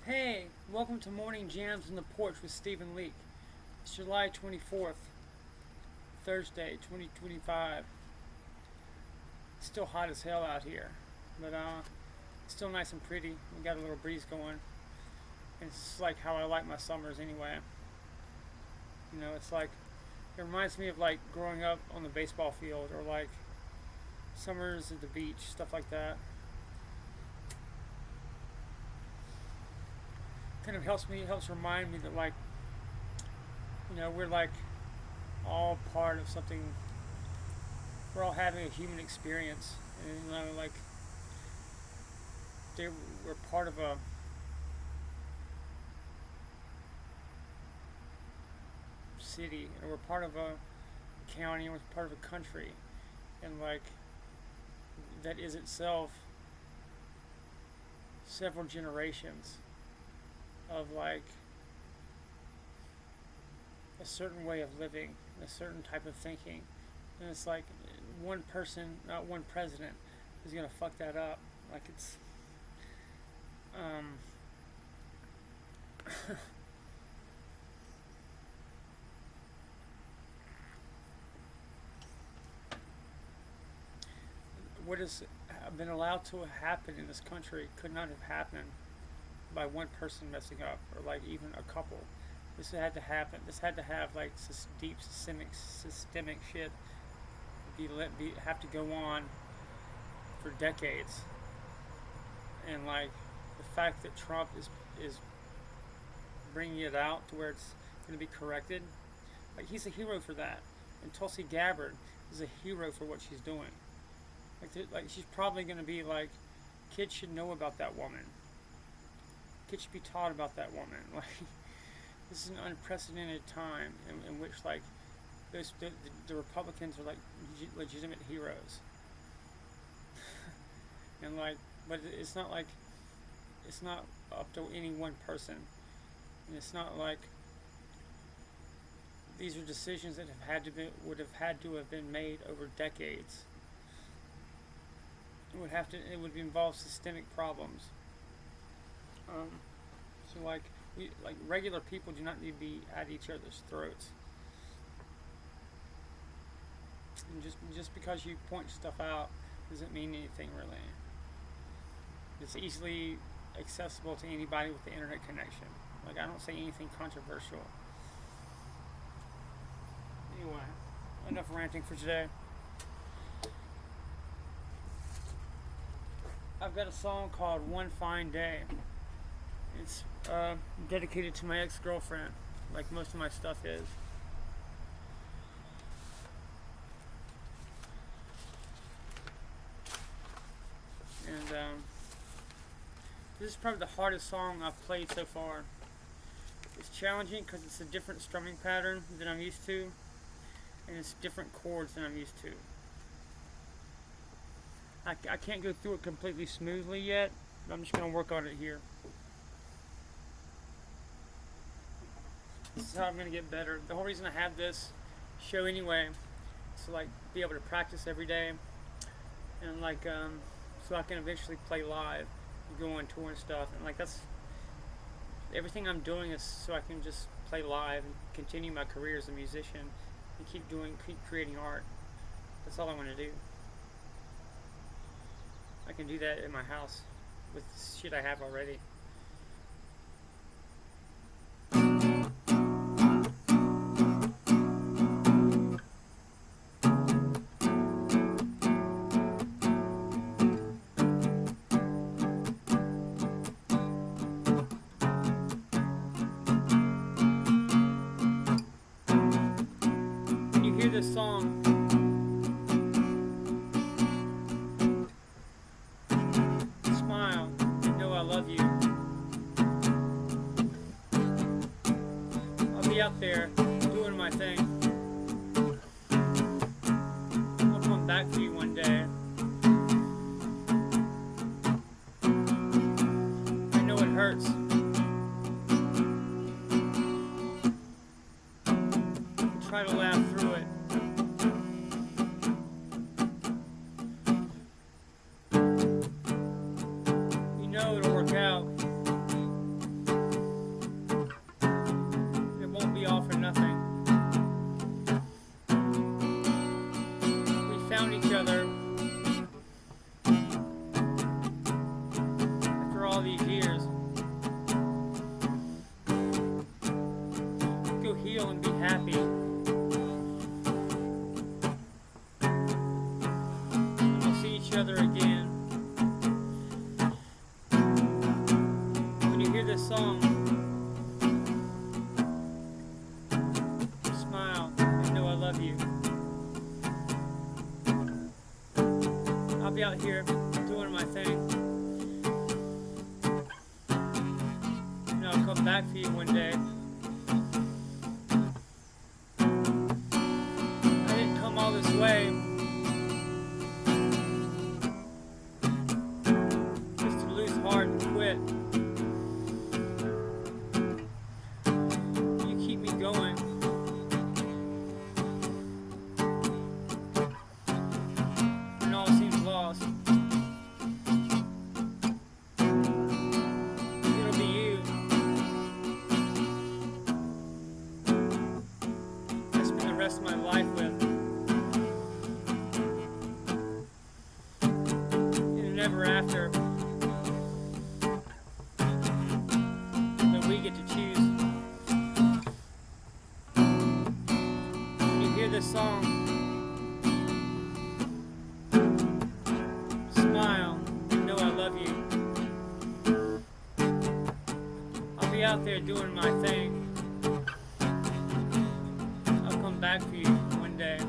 Hey, welcome to Morning Jams on the Porch with Steve and Leake. It's July 24th, Thursday, 2025. It's still hot as hell out here, but it's still nice and pretty. We got a little breeze going. It's like how I like my summers anyway. You know, it's like, it reminds me of like growing up on the baseball field or like summers at the beach, stuff like that. Kind of helps remind me that like, we're like all part of something. We're all having a human experience, and like we're part of a city, and we're part of a county, and we're part of a country, and like that is itself several generations of like a certain way of living, a certain type of thinking, and it's like one person, not one president, is gonna fuck that up. Like it's, what has been allowed to happen in this country could not have happened by one person messing up, or like even a couple. This had to happen. This had to have like deep systemic shit have to go on for decades. And like the fact that Trump is bringing it out to where it's going to be corrected, like he's a hero for that. And Tulsi Gabbard is a hero for what she's doing. Like she's probably going to be like, kids should know about that woman. Kids should be taught about that woman. Like, this is an unprecedented time in which, like, the Republicans are like legitimate heroes, and like, but it's not like it's not up to any one person, and it's not like these are decisions that would have had to have been made over decades. It would involve systemic problems. So like regular people do not need to be at each other's throats. And just because you point stuff out doesn't mean anything really. It's easily accessible to anybody with the internet connection. Like I don't say anything controversial. Anyway, enough ranting for today. I've got a song called One Fine Day. It's dedicated to my ex-girlfriend, like most of my stuff is. And this is probably the hardest song I've played so far. It's challenging because it's a different strumming pattern than I'm used to, and it's different chords than I'm used to. I can't go through it completely smoothly yet, but I'm just going to work on it here. This is how I'm going to get better. The whole reason I have this show anyway is to like be able to practice every day, and like so I can eventually play live and go on tour and stuff. And like that's everything I'm doing is so I can just play live and continue my career as a musician and keep creating art. That's all I want to do. I can do that in my house with shit I have already. When you hear this song, love you. I'll be out there doing my thing. I'll come back for you one day. I know it hurts. Try to laugh through it. know it'll work out. and be happy. And we'll see each other again. When you hear this song, smile and know I love you. I'll be out here doing my thing. And I'll come back for you one day. I didn't come all this way just to lose heart and quit. You keep me going. When all seems lost. It'll be you. I spend the rest of my life with. In an ever after. That we get to choose. When you hear this song, smile and know I love you. I'll be out there doing my thing. I'll come back for you one day.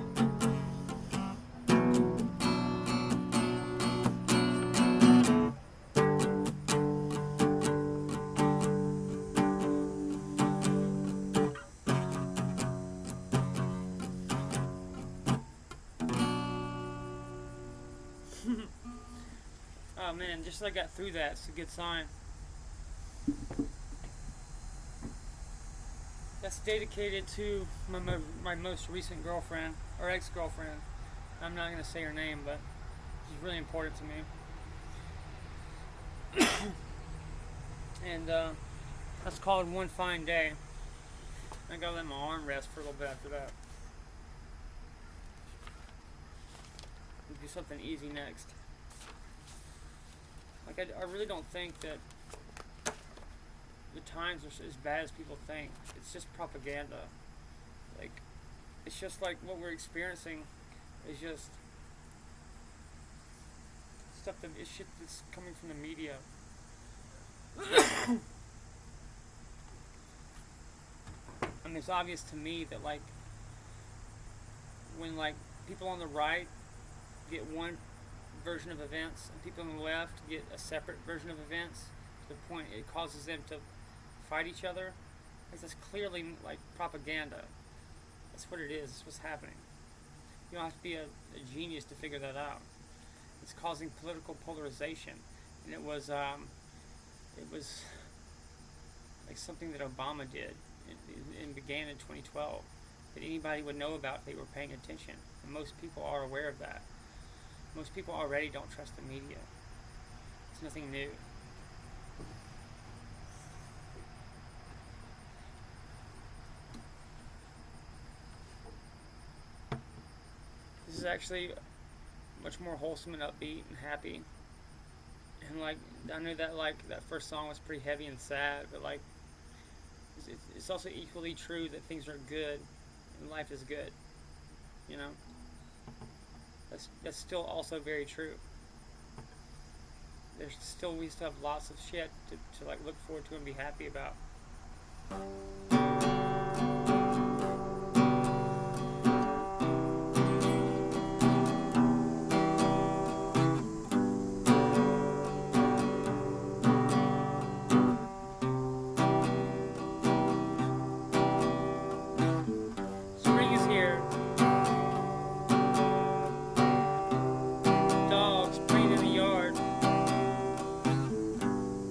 Oh man, just as I got through that, it's a good sign. That's dedicated to my most recent girlfriend, or ex-girlfriend. I'm not going to say her name, but she's really important to me. And that's called One Fine Day. I gotta let my arm rest for a little bit after that. We'll do something easy next. Like, I really don't think that the times are as bad as people think. It's just propaganda. Like, it's just like what we're experiencing is just stuff that is shit that's coming from the media. I mean, it's obvious to me that, like, when, like, people on the right get one version of events and people on the left get a separate version of events, to the point it causes them to fight each other, because that's clearly, like, propaganda. That's what it is. It's what's happening. You don't have to be a genius to figure that out. It's causing political polarization, and it was like something that Obama did and began in 2012 that anybody would know about if they were paying attention. And most people are aware of that. Most people already don't trust the media. It's nothing new. This is actually much more wholesome and upbeat and happy. And, like, I know that, like, that first song was pretty heavy and sad, but, like, it's also equally true that things are good and life is good. You know? That's still also very true. We still have lots of shit to like look forward to and be happy about. Spring is here. Dogs playing in the yard.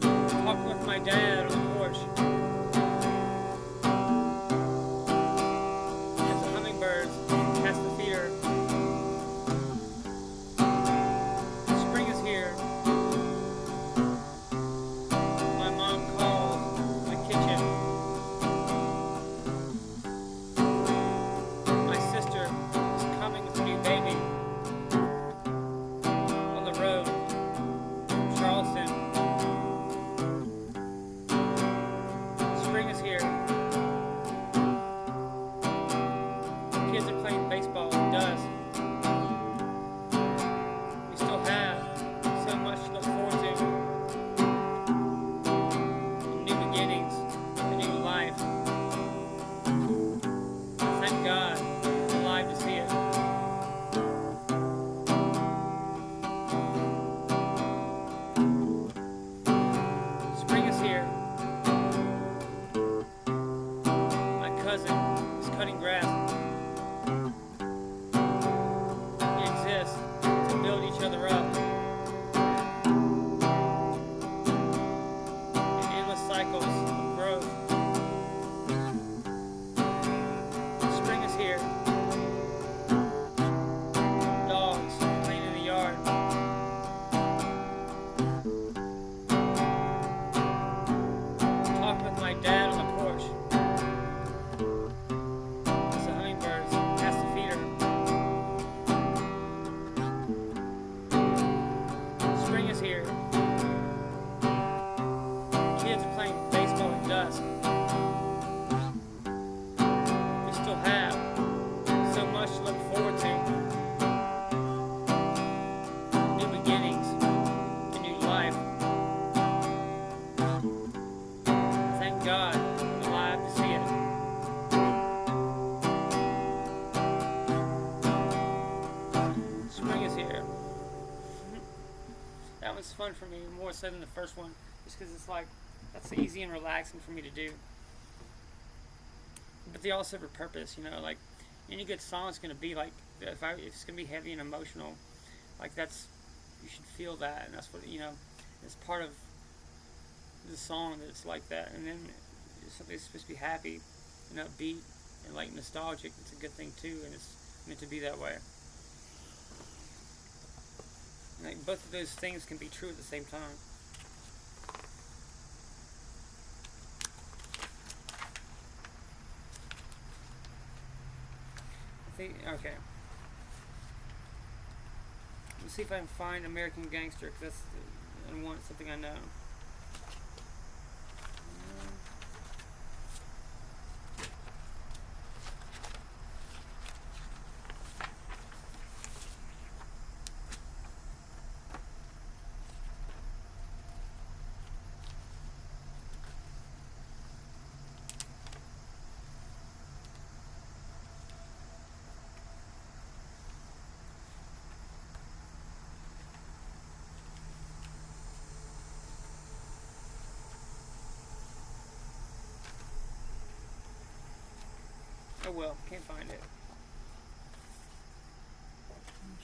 Talking with my dad on the porch. As the hummingbirds pass the feeder. Spring is here. My mom calls in the kitchen. My sister is coming with a new baby. On the road from Charleston. God, I'm alive to see it. Spring is here. That one's fun for me, more so than the first one, just because it's like, that's easy and relaxing for me to do. But they all serve a purpose, like, any good song is going to be like, if it's going to be heavy and emotional, like you should feel that, and that's what, it's part of the song that it's like that. And then something's supposed to be happy and upbeat and like nostalgic. It's a good thing too, and it's meant to be that way. And like both of those things can be true at the same time. Okay. Let's see if I can find American Gangster, because that's something I know. Oh well, can't find it.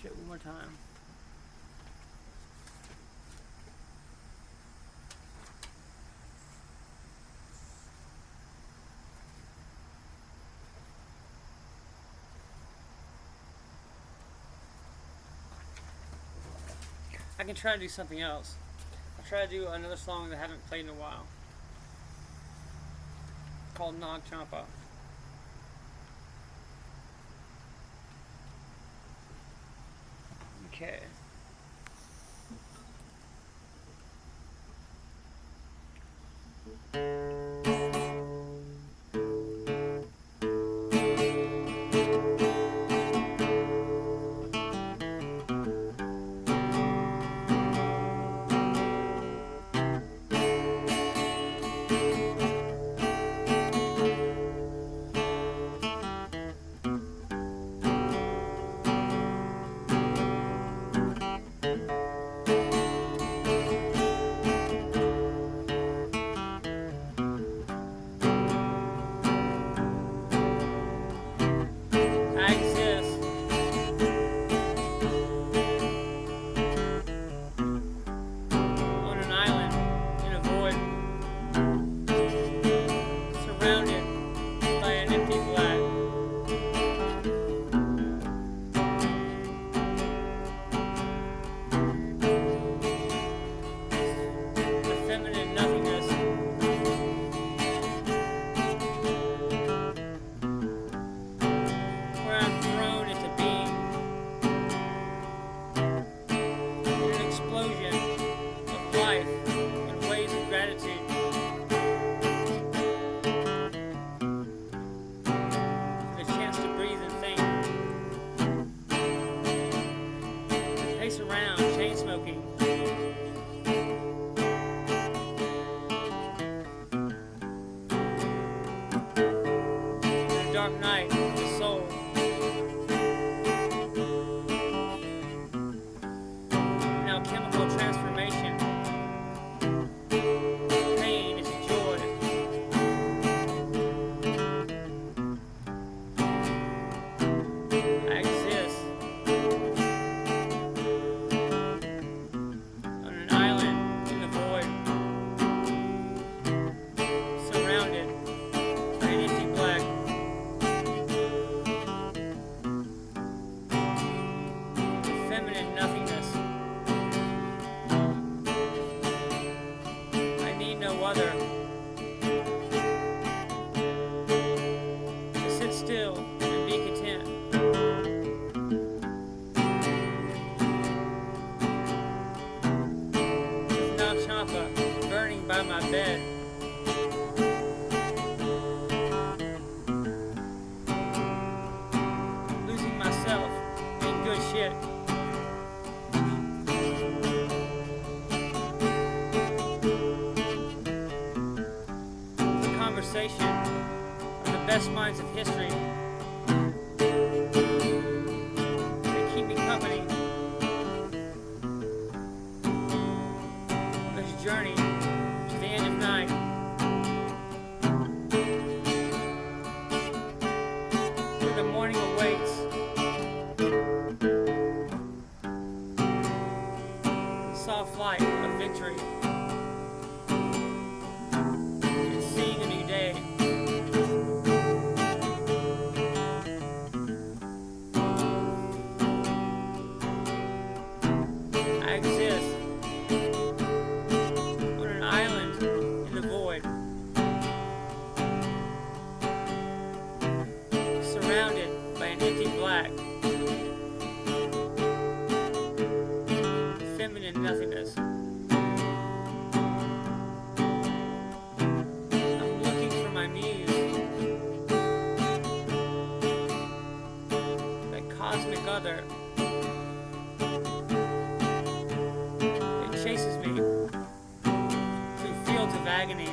Check one more time. I can try to do something else. I'll try to do another song that I haven't played in a while, called Nag Champa. Okay. Dark night, the soul. Now chemical transformation. Pain is joy. I exist on an island in the void, surrounded by an empty black. Feminine nothingness. I need no other. To sit still and be content. With Nag Champa burning by my bed. Losing myself in good shit. conversation of the best minds of history. They keep me company on this journey to the end of night. Where the morning awaits. The soft light of victory. Nothingness. I'm looking for my muse, that cosmic other that chases me through fields of agony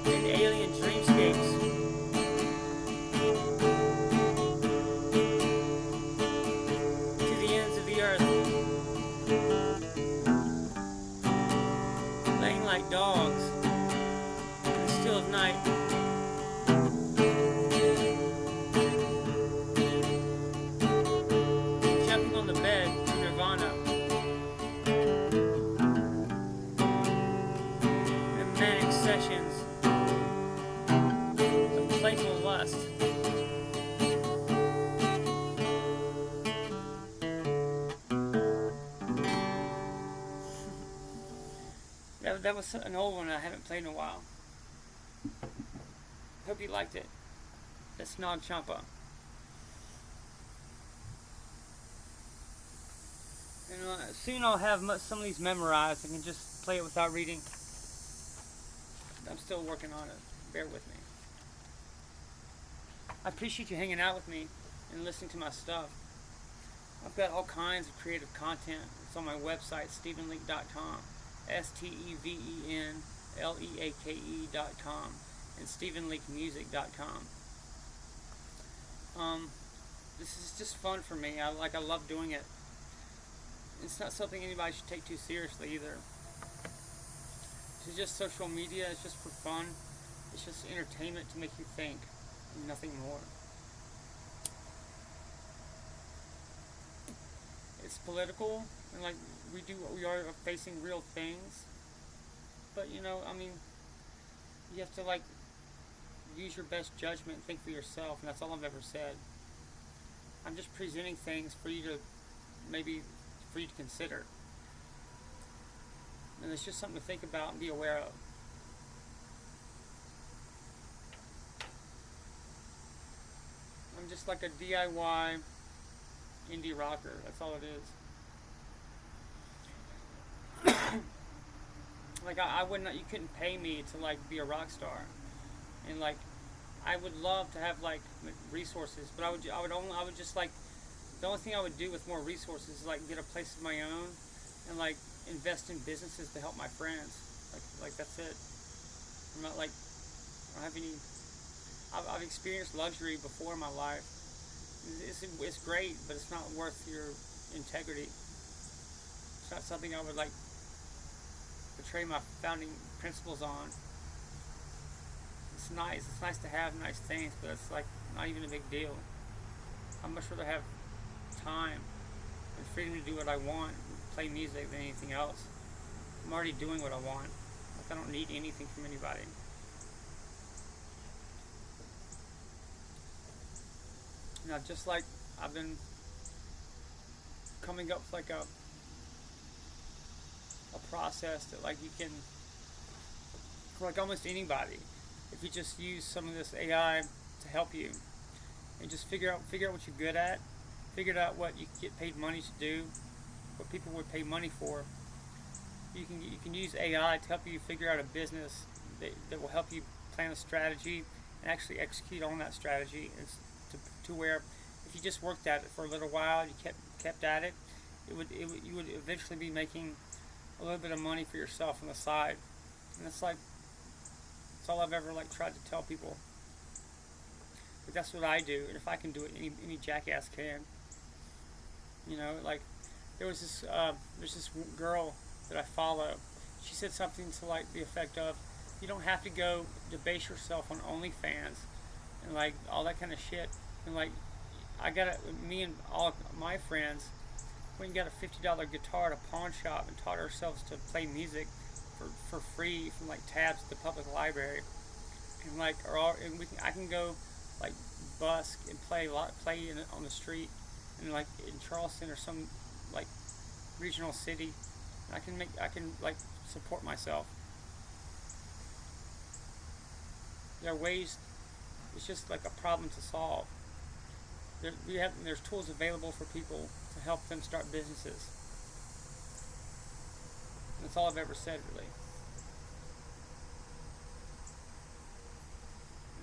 and alien dreamscapes. Like dogs in the still of night. Jumping on the bed to nirvana. And manic sessions of playful lust. That was an old one I haven't played in a while. Hope you liked it. That's Nag Champa. And soon I'll have some of these memorized. I can just play it without reading. I'm still working on it. Bear with me. I appreciate you hanging out with me and listening to my stuff. I've got all kinds of creative content. It's on my website, StephenLeake.com. StephenLeake.com and StephenLeakeMusic.com. This is just fun for me. I love doing it. It's not something anybody should take too seriously either. It's just social media. It's just for fun. It's just entertainment to make you think, and nothing more. It's political, and we are facing real things, but you have to use your best judgment and think for yourself, and that's all I've ever said. I'm just presenting things for you to consider, and it's just something to think about and be aware of. I'm just like a DIY indie rocker. That's all it is. I wouldn't. You couldn't pay me to be a rock star, and I would love to have resources, but I would just the only thing I would do with more resources is get a place of my own, and invest in businesses to help my friends. That's it. I'm not I don't have any. I've experienced luxury before in my life. It's great, but it's not worth your integrity. It's not something I would betray my founding principles on. It's nice. It's nice to have nice things, but it's not even a big deal. I'd much rather have time and freedom to do what I want, play music, than anything else. I'm already doing what I want. I don't need anything from anybody. Now, just I've been coming up with a process that you can, for almost anybody, if you just use some of this AI to help you, and just figure out what you're good at, figure out what you can get paid money to do, what people would pay money for. You can use AI to help you figure out a business that will help you plan a strategy and actually execute on that strategy. To where if you just worked at it for a little while, you kept at it, you would eventually be making a little bit of money for yourself on the side. And it's like, it's all I've ever like tried to tell people. But that's what I do, and if I can do it, any jackass can. You know, like there was this there's this girl that I follow. She said something to like the effect of, "You don't have to go debase yourself on OnlyFans and like all that kind of shit." And like, me and all my friends went and got a $50 guitar at a pawn shop and taught ourselves to play music for free from like tabs at the public library. And like, I can go like busk and play on the street and like in Charleston or some like regional city. I can like support myself. There are ways. It's just like a problem to solve. There's tools available for people to help them start businesses. That's all I've ever said, really.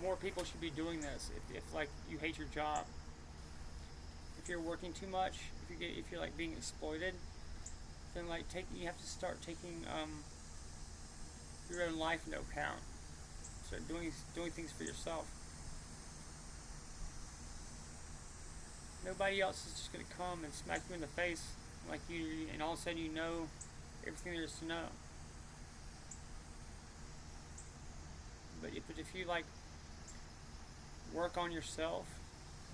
More people should be doing this. If like you hate your job, if you're working too much, if you're like being exploited, then like you have to start taking your own life into account. Start doing things for yourself. Nobody else is just gonna come and smack you in the face like and all of a sudden you know everything there is to know. But if you like work on yourself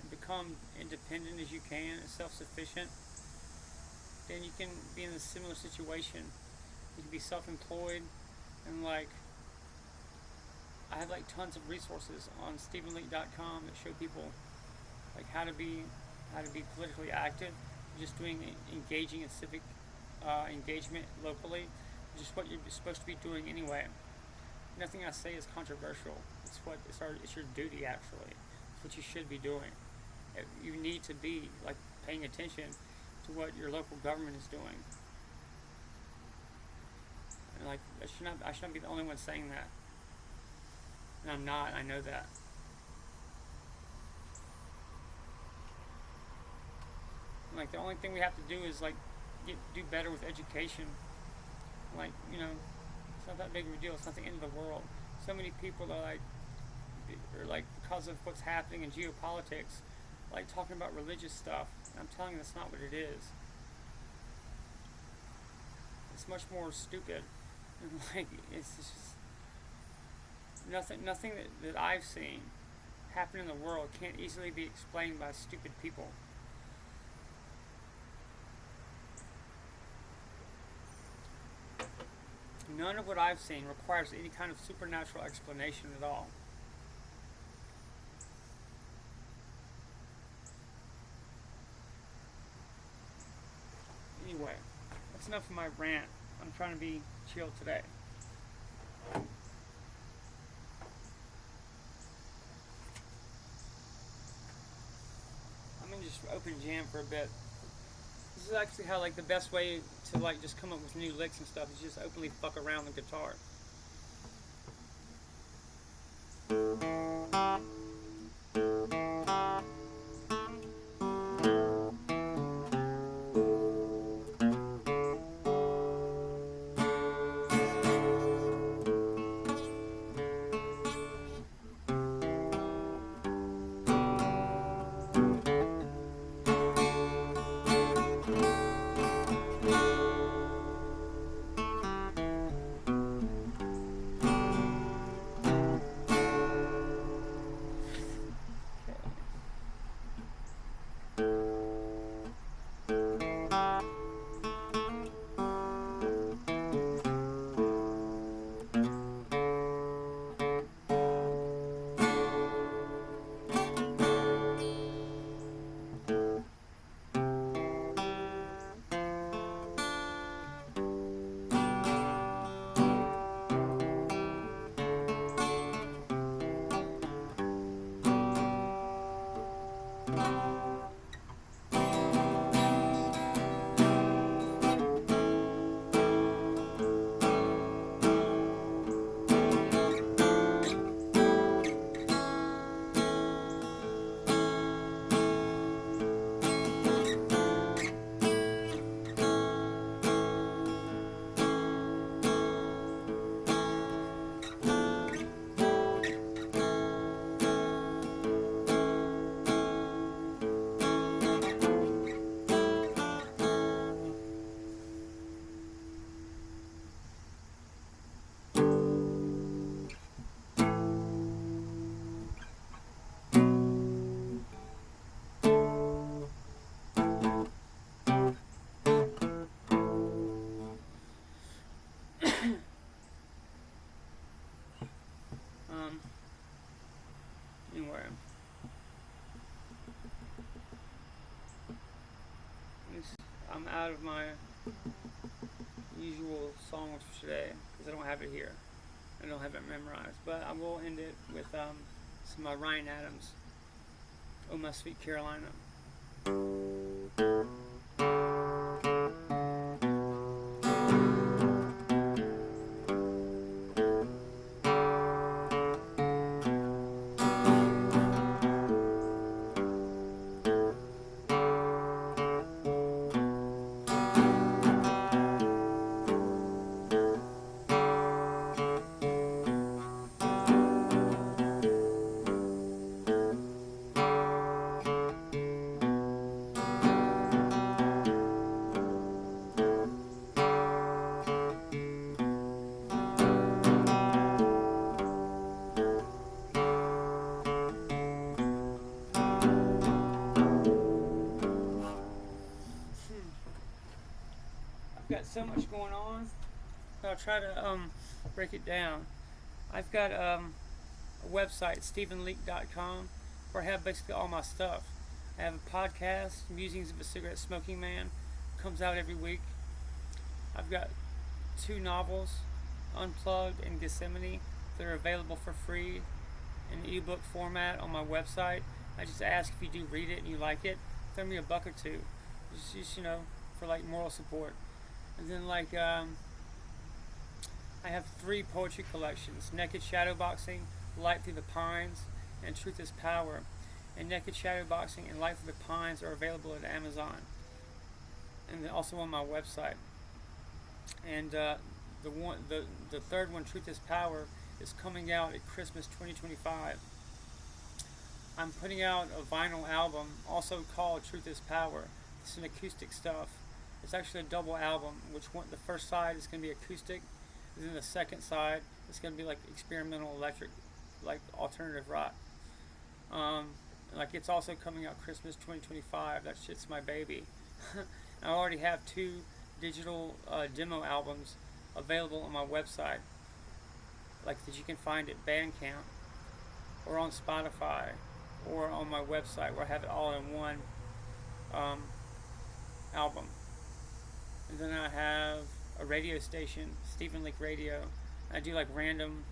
and become independent as you can and self-sufficient, then you can be in a similar situation. You can be self-employed, and like I have like tons of resources on StephenLeake.com that show people like how to be politically active, just doing engaging in civic engagement locally, just what you're supposed to be doing anyway. Nothing I say is controversial. It's your duty actually. It's what you should be doing. You need to be like paying attention to what your local government is doing. And like I should not be the only one saying that. And I'm not. I know that. And like the only thing we have to do is like do better with education. Like, you know, it's not that big of a deal. It's not the end of the world. So many people are like because of what's happening in geopolitics, like talking about religious stuff. And I'm telling you, that's not what it is. It's much more stupid. And like it's just nothing that I've seen happen in the world can't easily be explained by stupid people. None of what I've seen requires any kind of supernatural explanation at all. Anyway, that's enough of my rant. I'm trying to be chill today. I'm gonna just open jam for a bit. This is actually how like the best way to like just come up with new licks and stuff is just openly fuck around the guitar. I'm out of my usual songs for today because I don't have it here. I don't have it memorized. But I will end it with some Ryan Adams, "Oh My Sweet Carolina." I've got so much going on. I'll try to break it down. I've got a website, StephenLeake.com, where I have basically all my stuff. I have a podcast, Musings of a Cigarette Smoking Man, comes out every week. I've got 2 novels, Unplugged and Gethsemane, that are available for free in ebook format on my website. I just ask if you do read it and you like it, throw me a buck or two, just for like moral support. And then I have 3 poetry collections: Naked Shadowboxing, Light Through the Pines, and Truth is Power. And Naked Shadowboxing and Light Through the Pines are available at Amazon, and then also on my website. And the third one, Truth is Power, is coming out at Christmas 2025. I'm putting out a vinyl album, also called Truth is Power. It's an acoustic stuff. It's actually a double album, the first side is going to be acoustic, and then the second side is going to be like experimental electric, like alternative rock. It's also coming out Christmas 2025. That shit's my baby. I already have 2 digital demo albums available on my website, that you can find at Bandcamp or on Spotify or on my website, where I have it all in one album. And then I have a radio station, Stephen Leake Radio. I do random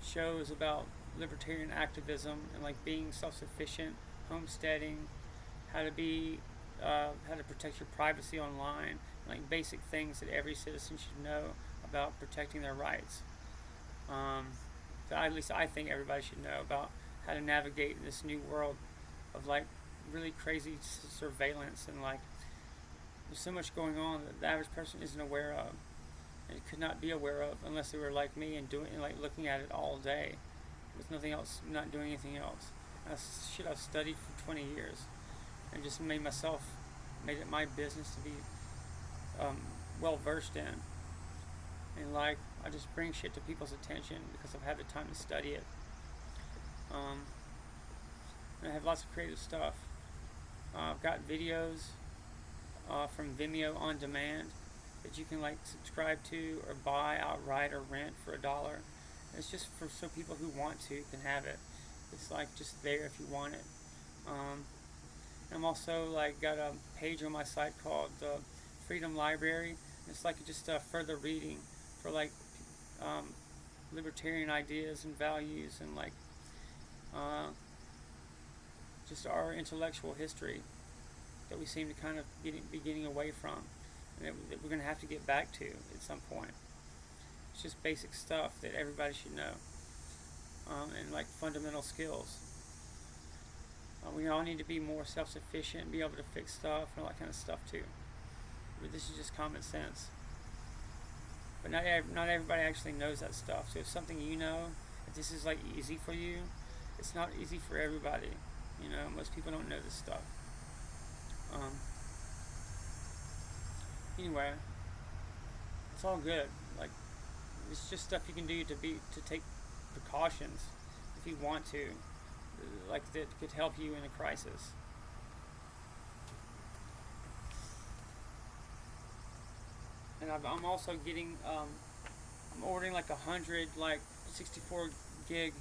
shows about libertarian activism and being self-sufficient, homesteading, how to protect your privacy online, basic things that every citizen should know about protecting their rights. That at least I think everybody should know about how to navigate this new world of really crazy surveillance, and there's so much going on that the average person isn't aware of, and could not be aware of unless they were like me and looking at it all day with nothing else, not doing anything else. And that's shit I've studied for 20 years, and just made it my business to be well versed in. And I just bring shit to people's attention because I've had the time to study it. And I have lots of creative stuff. I've got videos from Vimeo on demand that you can subscribe to or buy outright or rent for $1. It's just so people who want to can have it. It's just there if you want it. I'm also got a page on my site called the Freedom Library. It's just further reading for libertarian ideas and values, and just our intellectual history that we seem to kind of be getting away from, and that we're going to have to get back to at some point. It's just basic stuff that everybody should know, and fundamental skills. We all need to be more self-sufficient, be able to fix stuff and all that kind of stuff too. But this is just common sense. But not everybody actually knows that stuff. So if something if this is easy for you, it's not easy for everybody. Most people don't know this stuff. Anyway, it's all good. It's just stuff you can do to take precautions if you want to, that could help you in a crisis. And I'm also getting, I'm ordering 100 64 gig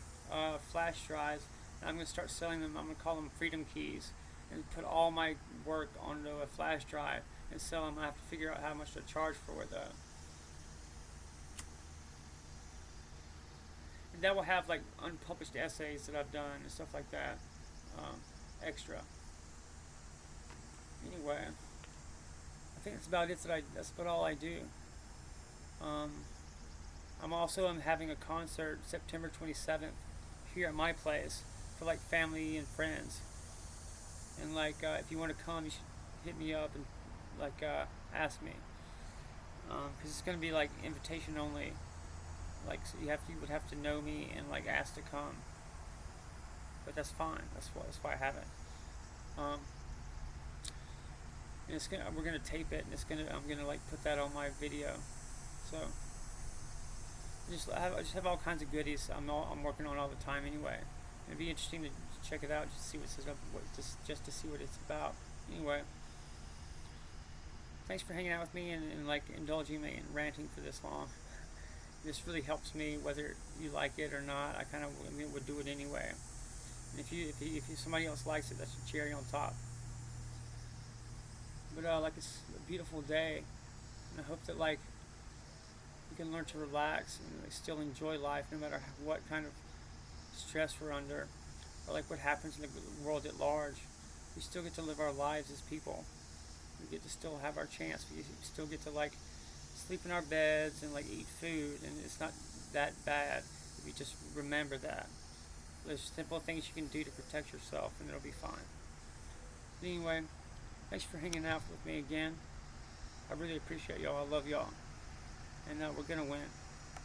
flash drives, and I'm going to start selling them. I'm going to call them Freedom Keys, and put all my work onto a flash drive and sell them. I have to figure out how much to charge for it though. And that will have like unpublished essays that I've done and stuff like that, extra. Anyway, I think that's about it. That's about all I do. Um, I'm having a concert September 27th here at my place for like family and friends. And like if you want to come, you should hit me up and like ask me, because it's gonna be like invitation only. Like so you would have to know me and like ask to come. But that's fine. That's why I have it. And we're gonna tape it, and I'm gonna like put that on my video. So I just have all kinds of goodies I'm working on all the time anyway. It'd be interesting to check it out, just to see just to see what it's about. Anyway, thanks for hanging out with me and like indulging me and ranting for this long. This really helps me, whether you like it or not. I would do it anyway. And if somebody else likes it, that's a cherry on top. But like it's a beautiful day, and I hope that like you can learn to relax and like, still enjoy life, no matter what kind of stress we're under, or like what happens in the world at large. We still get to live our lives as people. We get to still have our chance. We still get to like sleep in our beds and like eat food, and it's not that bad if you just remember that. There's simple things you can do to protect yourself, and it'll be fine. But anyway, thanks for hanging out with me again. I really appreciate y'all. I love y'all, and we're gonna win.